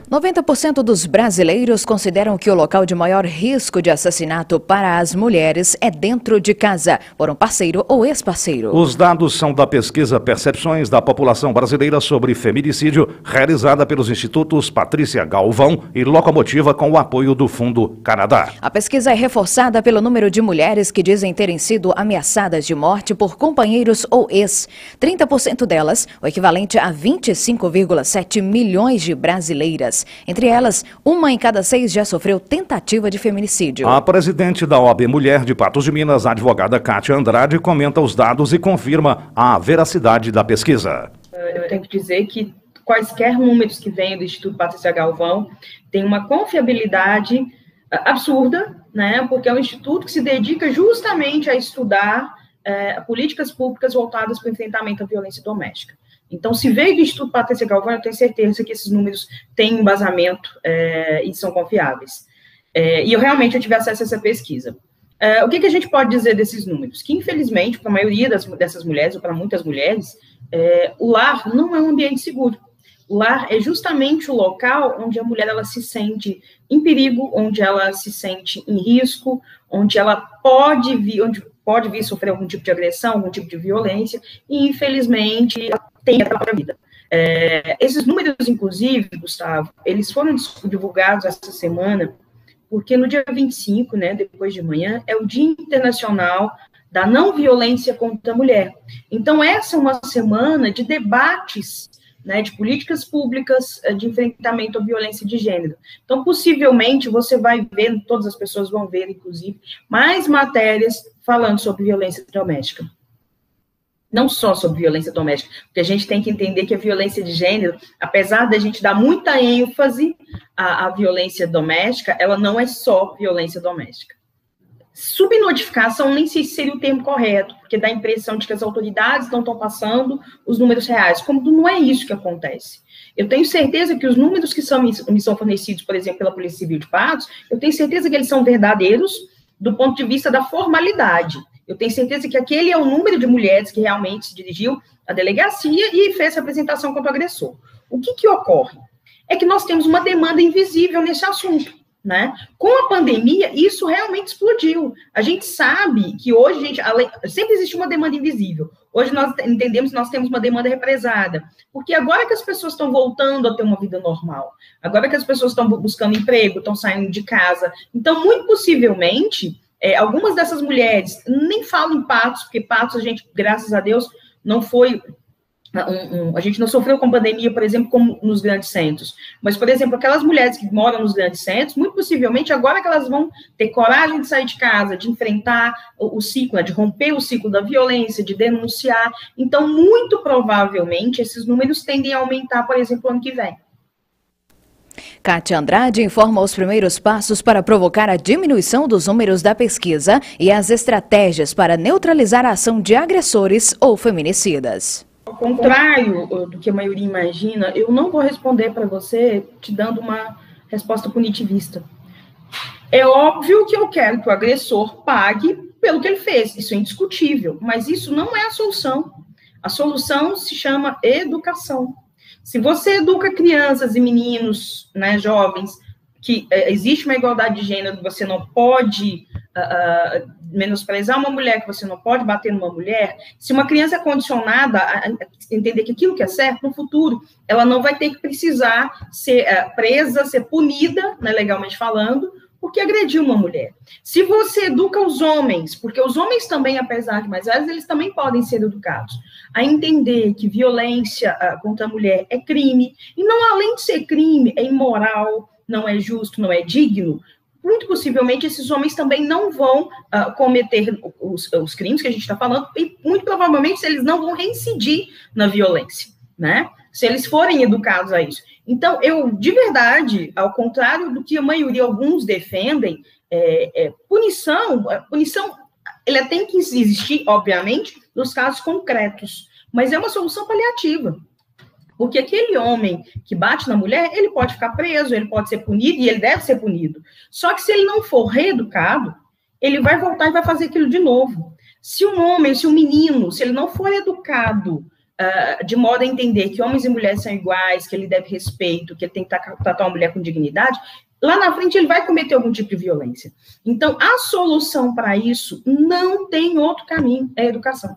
90% dos brasileiros consideram que o local de maior risco de assassinato para as mulheres é dentro de casa, por um parceiro ou ex-parceiro. Os dados são da pesquisa Percepções da População Brasileira sobre Feminicídio, realizada pelos institutos Patrícia Galvão e Locomotiva com o apoio do Fundo Canadá. A pesquisa é reforçada pelo número de mulheres que dizem terem sido ameaçadas de morte por companheiros ou ex. 30% delas, o equivalente a 25,7 milhões de brasileiras. Entre elas, 1 em cada 6 já sofreu tentativa de feminicídio. A presidente da OAB Mulher de Patos de Minas, a advogada Kátia Andrade, comenta os dados e confirma a veracidade da pesquisa. Eu tenho que dizer que quaisquer números que venham do Instituto Patrícia Galvão têm uma confiabilidade absurda, né? Porque é um instituto que se dedica justamente a estudar políticas públicas voltadas para o enfrentamento à violência doméstica. Então, se veio do Instituto Patrícia Galvão, eu tenho certeza que esses números têm embasamento e são confiáveis. E eu realmente tive acesso a essa pesquisa. O que a gente pode dizer desses números? Que, infelizmente, para a maioria dessas mulheres, ou para muitas mulheres, o lar não é um ambiente seguro. O lar é justamente o local onde a mulher ela se sente em perigo, onde ela se sente em risco, onde ela pode vir sofrer algum tipo de agressão, algum tipo de violência, e, infelizmente, tem a própria vida. Esses números, inclusive, Gustavo, eles foram divulgados essa semana, porque no dia 25, né, depois de manhã, é o Dia Internacional da Não Violência contra a Mulher. Então, essa é uma semana de debates, né, de políticas públicas de enfrentamento à violência de gênero. Então, possivelmente, você vai ver, todas as pessoas vão ver, inclusive, mais matérias falando sobre violência doméstica. Não só sobre violência doméstica, porque a gente tem que entender que a violência de gênero, apesar da gente dar muita ênfase à violência doméstica, ela não é só violência doméstica. Subnotificação nem sei se seria o termo correto, porque dá a impressão de que as autoridades não estão passando os números reais, como não é isso que acontece. Eu tenho certeza que os números que me são fornecidos, por exemplo, pela Polícia Civil de Patos, eu tenho certeza que eles são verdadeiros do ponto de vista da formalidade. Eu tenho certeza que aquele é o número de mulheres que realmente se dirigiu à delegacia e fez a apresentação contra o agressor. O que ocorre? É que nós temos uma demanda invisível nesse assunto, né? Com a pandemia, isso realmente explodiu. A gente sabe que hoje, sempre existe uma demanda invisível. Hoje nós entendemos que nós temos uma demanda represada, porque agora que as pessoas estão voltando a ter uma vida normal, agora que as pessoas estão buscando emprego, estão saindo de casa, então, muito possivelmente, algumas dessas mulheres, nem falo em Patos, porque Patos, a gente, graças a Deus, não foi... a gente não sofreu com pandemia, por exemplo, como nos grandes centros. Mas, por exemplo, aquelas mulheres que moram nos grandes centros, muito possivelmente, agora que elas vão ter coragem de sair de casa, de enfrentar o ciclo, de romper o ciclo da violência, de denunciar. Então, muito provavelmente, esses números tendem a aumentar, por exemplo, ano que vem. Kátia Andrade informa os primeiros passos para provocar a diminuição dos números da pesquisa e as estratégias para neutralizar a ação de agressores ou feminicidas. Ao contrário do que a maioria imagina, eu não vou responder para você te dando uma resposta punitivista. É óbvio que eu quero que o agressor pague pelo que ele fez, isso é indiscutível, mas isso não é a solução. A solução se chama educação. Se você educa crianças e meninos, né, jovens, que existe uma igualdade de gênero, que você não pode menosprezar uma mulher, que você não pode bater numa mulher, se uma criança é condicionada a entender que aquilo que é certo, no futuro, ela não vai ter que precisar ser presa, ser punida, né, legalmente falando, porque agrediu uma mulher. Se você educa os homens, porque os homens também, apesar de mais velhos, eles também podem ser educados, a entender que violência contra a mulher é crime, e não além de ser crime, é imoral, não é justo, não é digno, muito possivelmente esses homens também não vão cometer os crimes que a gente está falando, e muito provavelmente eles não vão reincidir na violência, né? Se eles forem educados a isso. Então, eu, de verdade, ao contrário do que a maioria, alguns defendem, punição, ela tem que existir, obviamente, nos casos concretos, mas é uma solução paliativa. Porque aquele homem que bate na mulher, ele pode ficar preso, ele pode ser punido, e ele deve ser punido. Só que se ele não for reeducado, ele vai voltar e vai fazer aquilo de novo. Se um homem, se um menino, se ele não for educado de modo a entender que homens e mulheres são iguais, que ele deve respeito, que ele tem que tratar uma mulher com dignidade, lá na frente ele vai cometer algum tipo de violência. Então, a solução para isso não tem outro caminho, é a educação.